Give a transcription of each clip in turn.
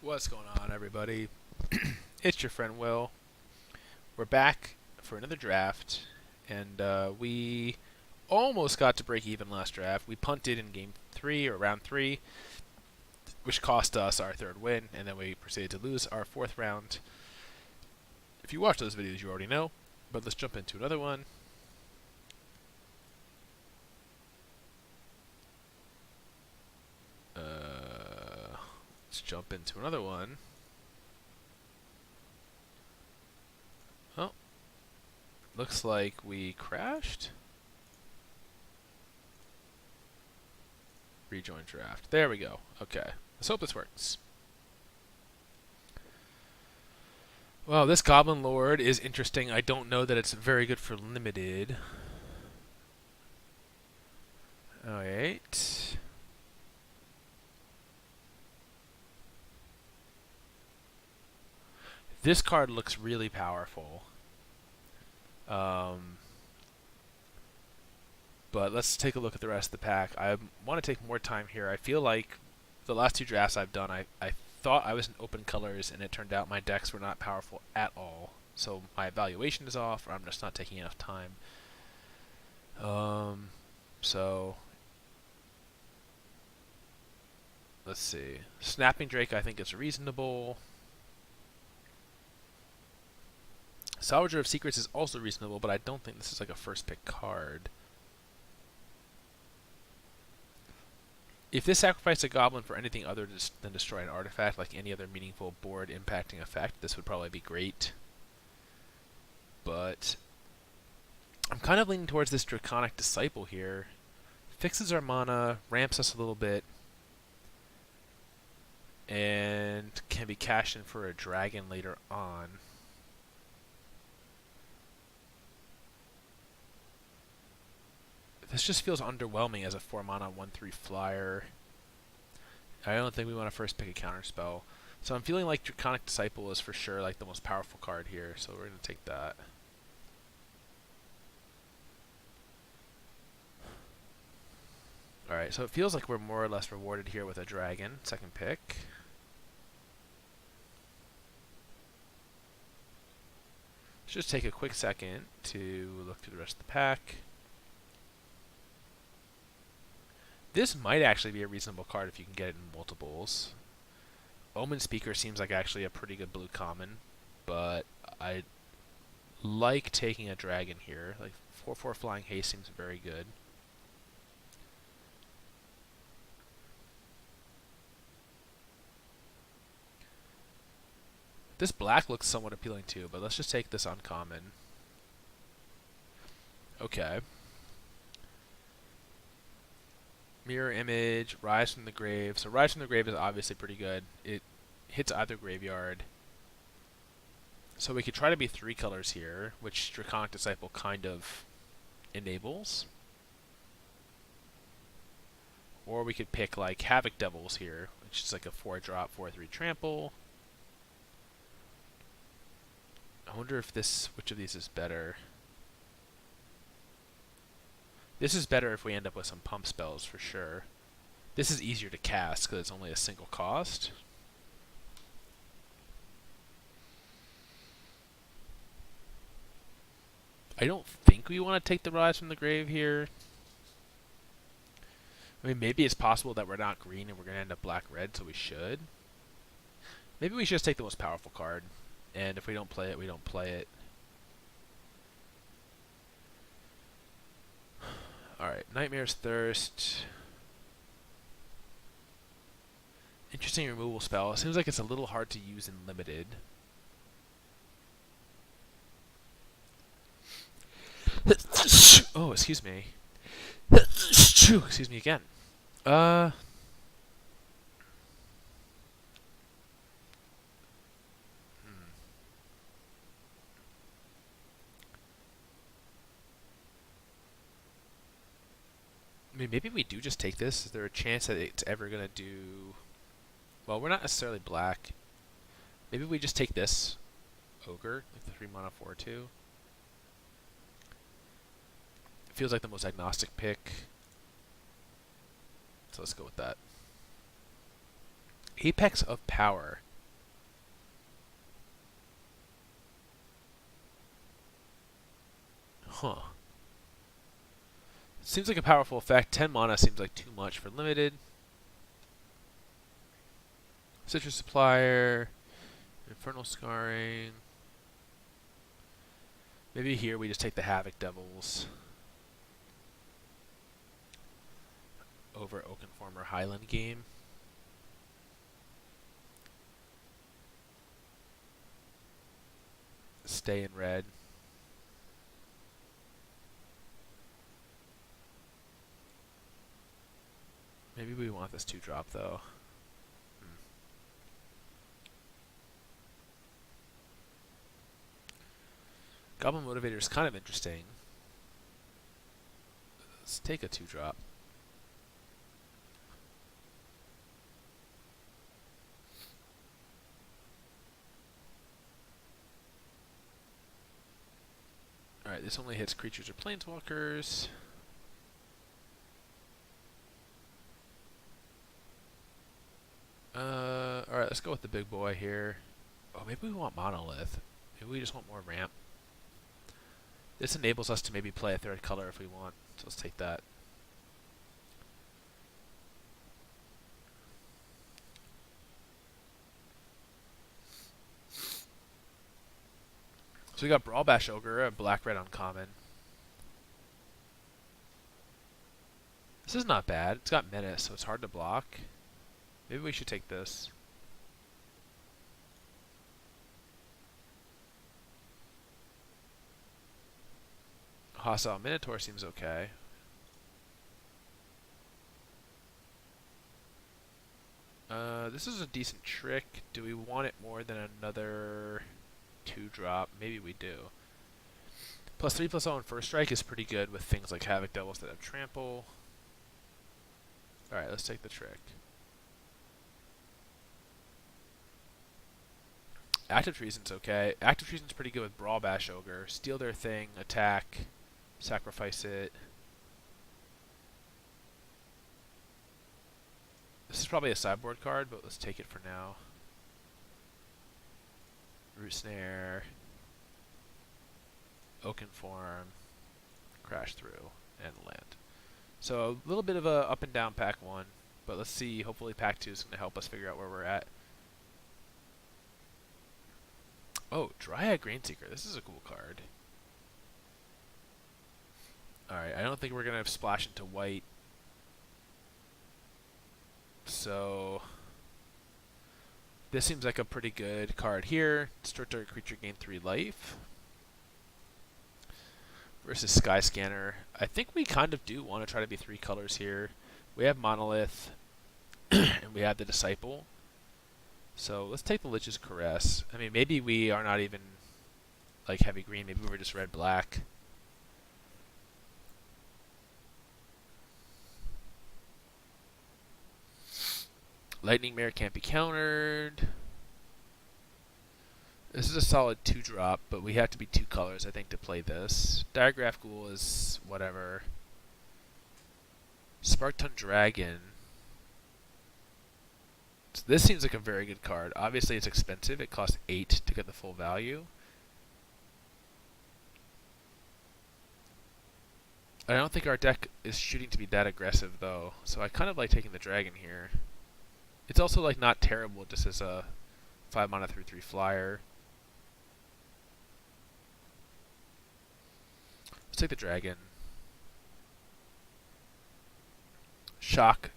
What's going on, everybody? It's your friend Will. We're back for another draft, and we almost got to break even last draft. We punted in game 3 or round 3, which cost us our third win, and then we proceeded to lose our fourth round. If you watch those videos, you already know, but let's jump into another one. Let's jump into another one. Oh, looks like we crashed. Rejoin draft. There we go. Okay. Let's hope this works. Well, this Goblin Lord is interesting. I don't know that it's very good for limited. Alright. This card looks really powerful. But let's take a look at the rest of the pack. I want to take more time here. I feel like the last two drafts I've done, I thought I was in open colors, and it turned out my decks were not powerful at all. So my evaluation is off, or I'm just not taking enough time. So let's see. Snapping Drake I think is reasonable. Salvager of Secrets is also reasonable, but I don't think this is like a first pick card. If this sacrificed a goblin for anything other than destroy an artifact, like any other meaningful board impacting effect, this would probably be great. But I'm kind of leaning towards this Draconic Disciple here. Fixes our mana, ramps us a little bit, and can be cashed in for a dragon later on. This just feels underwhelming as a 4-mana 1/3 flyer. I don't think we want to first pick a counterspell. So I'm feeling like Draconic Disciple is for sure like the most powerful card here, so we're going to take that. Alright, so it feels like we're more or less rewarded here with a dragon, second pick. Let's just take a quick second to look through the rest of the pack. This might actually be a reasonable card if you can get it in multiples. Omen Speaker seems like actually a pretty good blue common, but I like taking a dragon here. Like 4/4 Flying Haste seems very good. This black looks somewhat appealing too, but let's just take this uncommon. Okay. Mirror Image, Rise from the Grave. So Rise from the Grave is obviously pretty good. It hits either graveyard. So we could try to be 3 colors here, which Draconic Disciple kind of enables. Or we could pick like Havoc Devils here, which is like a 4-drop, 4/3 trample. I wonder if which of these is better. This is better if we end up with some pump spells for sure. This is easier to cast because it's only a single cost. I don't think we want to take the Rise from the Grave here. I mean, maybe it's possible that we're not green and we're going to end up black-red, so we should. Maybe we should just take the most powerful card, and if we don't play it, we don't play it. Alright, Nightmare's Thirst. Interesting removal spell. It seems like it's a little hard to use in limited. Oh, excuse me. Excuse me again. I mean, maybe we do just take this. Is there a chance that it's ever going to do... Well, we're not necessarily black. Maybe we just take this Ogre, like the 3-mana 4/2. It feels like the most agnostic pick. So let's go with that. Apex of Power. Huh. Seems like a powerful effect. 10 mana seems like too much for limited. Citrus Supplier. Infernal Scarring. Maybe here we just take the Havoc Devils over Oakenformer Highland Game. Stay in red. Maybe we want this 2-drop though. Goblin Motivator is kind of interesting. Let's take a 2-drop. Alright, this only hits creatures or planeswalkers. Alright, let's go with the big boy here. Oh, maybe we want Monolith. Maybe we just want more ramp. This enables us to maybe play a third color if we want, so let's take that. So we got Brawlbash Ogre, a black-red uncommon. This is not bad. It's got Menace, so it's hard to block. Maybe we should take this. Hostile Minotaur seems okay. This is a decent trick. Do we want it more than another 2-drop? Maybe we do. +3/+0 on first strike is pretty good with things like Havoc Devils that have trample. Alright, let's take the trick. Active Treason's okay. Active Treason's pretty good with Brawlbash Ogre. Steal their thing, attack, sacrifice it. This is probably a sideboard card, but let's take it for now. Root Snare, Oakenform, Crash Through, and land. So a little bit of a up and down pack 1, but let's see. Hopefully pack 2 is going to help us figure out where we're at. Oh, Dryad Grainseeker. This is a cool card. Alright, I don't think we're going to splash into white. So this seems like a pretty good card here. Start target creature, gain 3 life. Versus Sky Scanner. I think we kind of do want to try to be 3 colors here. We have Monolith, and we have the Disciple. So let's take the Lich's Caress. I mean, maybe we are not even like heavy green. Maybe we're just red-black. Lightning Mare can't be countered. This is a solid 2-drop, but we have to be 2 colors, I think, to play this. Diagraph Ghoul is whatever. Sparkton Dragon. So this seems like a very good card. Obviously, it's expensive. It costs 8 to get the full value. I don't think our deck is shooting to be that aggressive, though. So I kind of like taking the dragon here. It's also like not terrible just as a 5 mana 3/3 flyer. Let's take the dragon. Shock.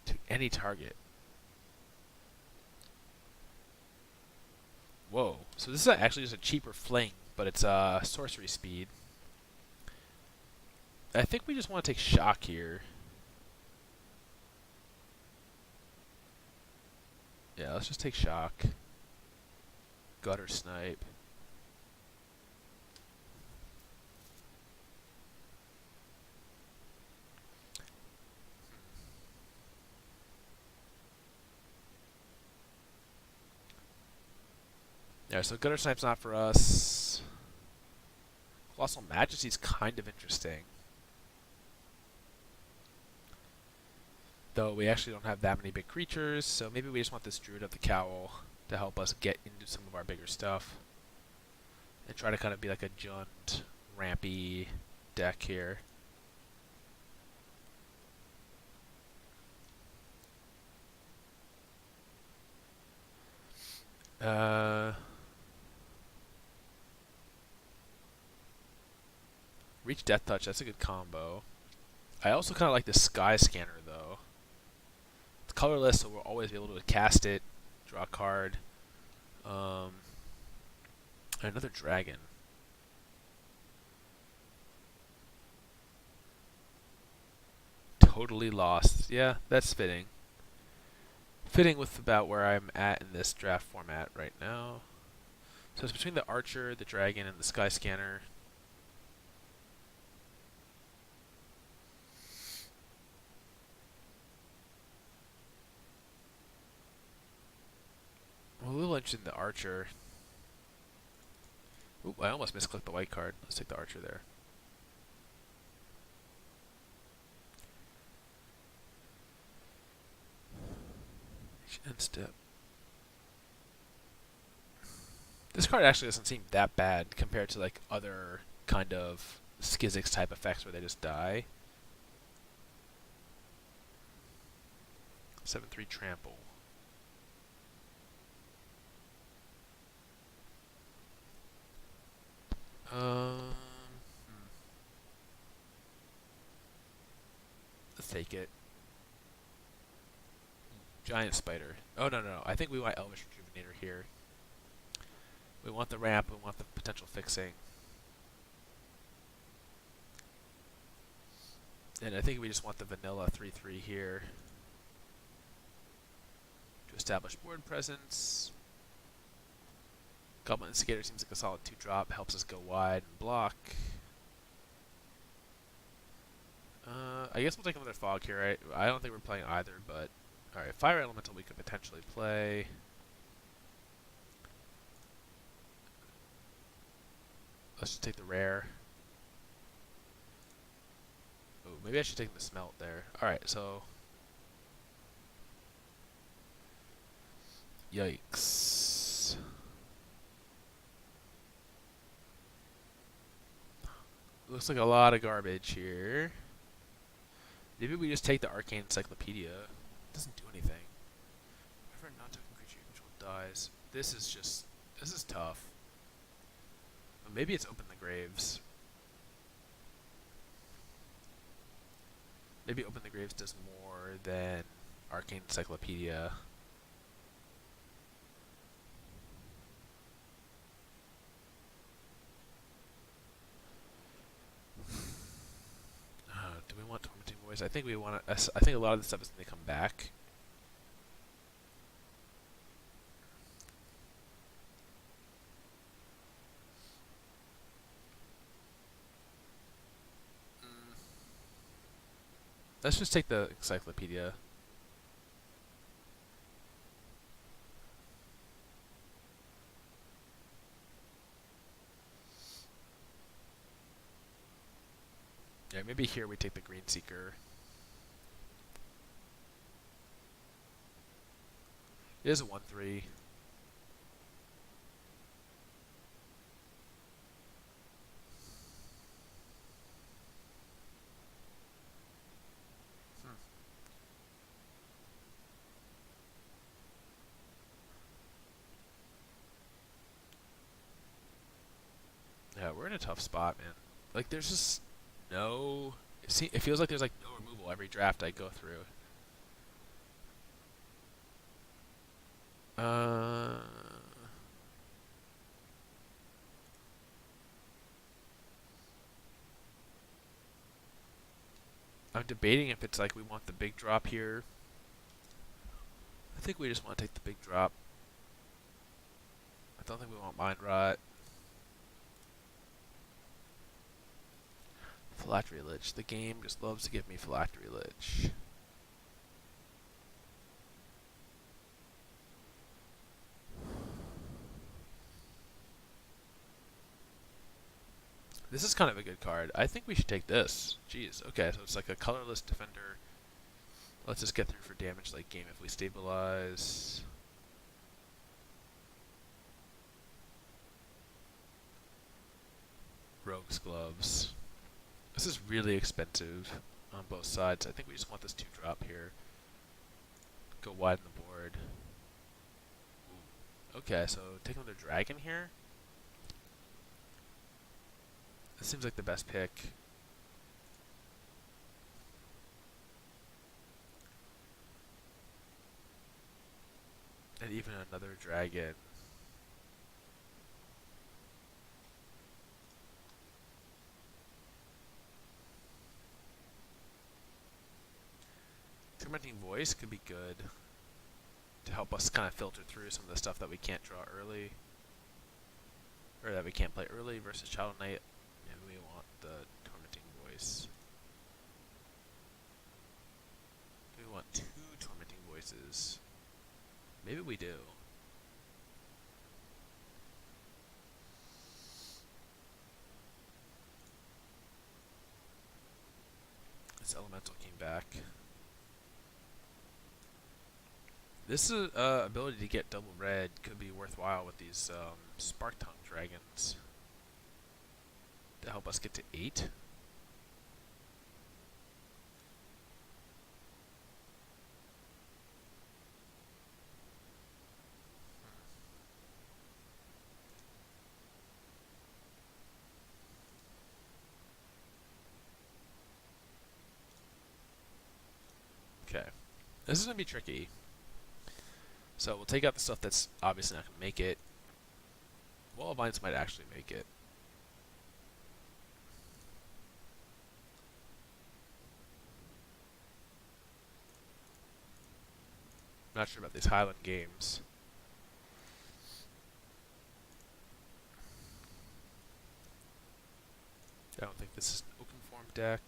To any target. Whoa. So this is actually just a cheaper fling, but it's sorcery speed. I think we just want to take shock here. Yeah, let's just take shock. Gutter Snipe. Yeah, so Gutter Snipe's not for us. Colossal Majesty's kind of interesting. Though we actually don't have that many big creatures, so maybe we just want this Druid of the Cowl to help us get into some of our bigger stuff. And try to kind of be like a Jund, rampy deck here. Reach Death Touch, that's a good combo. I also kind of like the Sky Scanner, though. It's colorless, so we'll always be able to cast it, draw a card. Another dragon. Totally lost. Yeah, that's fitting. Fitting with about where I'm at in this draft format right now. So it's between the Archer, the Dragon, and the Sky Scanner. I'm a little interested in the Archer. Oop, I almost misclicked the white card. Let's take the Archer there. End step. This card actually doesn't seem that bad compared to like other kind of Skizix type effects where they just die. 7/3 trample. Let's take it. Giant spider. Oh no. I think we want Elvish Rejuvenator here. We want the ramp, we want the potential fixing. And I think we just want the vanilla 3/3 here. To establish board presence. Goblin Instigator seems like a solid 2-drop, helps us go wide and block. I guess we'll take another fog here, right? I don't think we're playing either, but alright, Fire Elemental we could potentially play. Let's just take the rare. Oh, maybe I should take the smelt there. Alright, so yikes. Looks like a lot of garbage here. Maybe we just take the Arcane Encyclopedia. It doesn't do anything. Whenever a non-token creature control dies. This is tough. But maybe it's Open the Graves. Maybe Open the Graves does more than Arcane Encyclopedia. Do we want Tormenting Voice? I think we want to. I think a lot of this stuff is going to come back. Let's just take the Encyclopedia. Yeah, maybe here we take the Green Seeker. It is a 1/3. Yeah, we're in a tough spot, man. Like, there's just no... It feels like there's, like, no removal every draft I go through. I'm debating if it's like we want the big drop here. I think we just want to take the big drop. I don't think we want Mind Rot. Phylactery Lich. The game just loves to give me Phylactery Lich. This is kind of a good card. I think we should take this. Jeez. Okay, so it's like a colorless defender. Let's just get through for damage late game if we stabilize. Rogue's Gloves. This is really expensive on both sides. I think we just want this 2-drop here. Go wide on the board. Ooh. Okay, so take another dragon here. This seems like the best pick. And even another dragon. Tormenting Voice could be good to help us kind of filter through some of the stuff that we can't draw early, or that we can't play early versus Shadow Knight. Maybe we want the Tormenting Voice. Do we want 2 Tormenting Voices? Maybe we do. This Elemental came back. This ability to get double red could be worthwhile with these Spark Tongue dragons to help us get to 8. Okay, this is gonna be tricky. So we'll take out the stuff that's obviously not going to make it. Wall of Vines might actually make it. Not sure about these Highland games. I don't think this is an open form deck.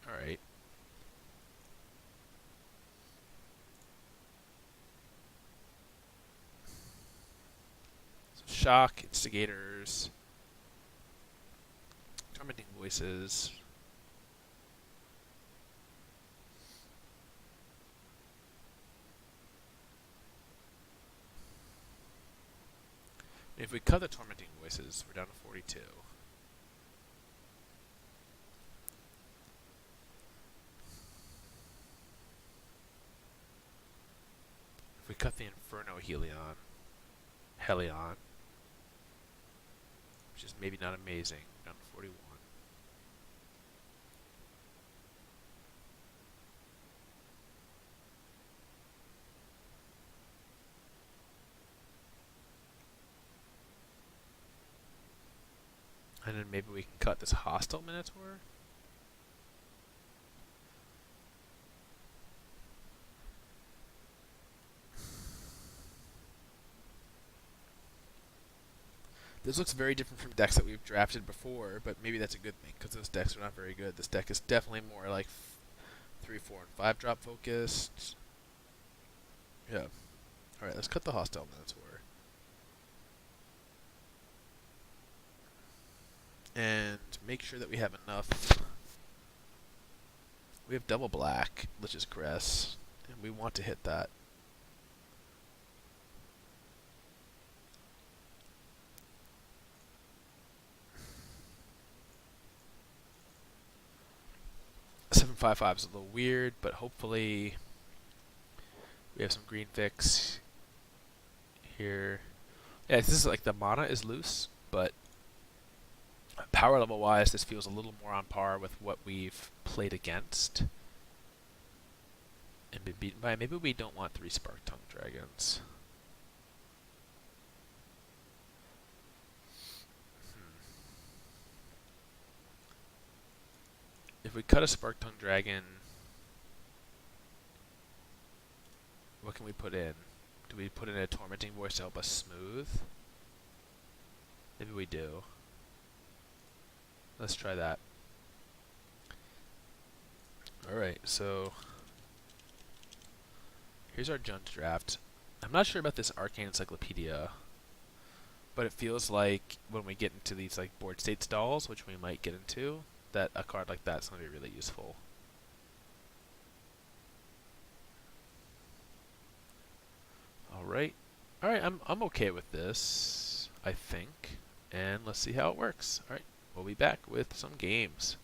Alright. So Shock, Instigators, Tormenting Voices. If we cut the Tormenting Voices, we're down to 42. If we cut the Inferno Helion, which is maybe not amazing, down to 41. And then maybe we can cut this Hostile Minotaur. This looks very different from decks that we've drafted before, but maybe that's a good thing, because those decks are not very good. This deck is definitely more like 3, 4, and 5 drop focused. Yeah. Alright, let's cut the Hostile Minotaur. And make sure that we have enough. We have double black, Lich's Crest, and we want to hit that. Seven 5/5 is a little weird, but hopefully we have some green fix here. Yeah, this is like the mana is loose, but power level wise, this feels a little more on par with what we've played against and been beaten by. Maybe we don't want 3 Spark Tongue Dragons. If we cut a Spark Tongue Dragon, what can we put in? Do we put in a Tormenting Voice to help us smooth? Maybe we do. Let's try that. Alright, so here's our Jund draft. I'm not sure about this Arcane Encyclopedia, but it feels like when we get into these like board state stalls, which we might get into, that a card like that's going to be really useful. All right, I'm okay with this, I think. And let's see how it works. All right, we'll be back with some games.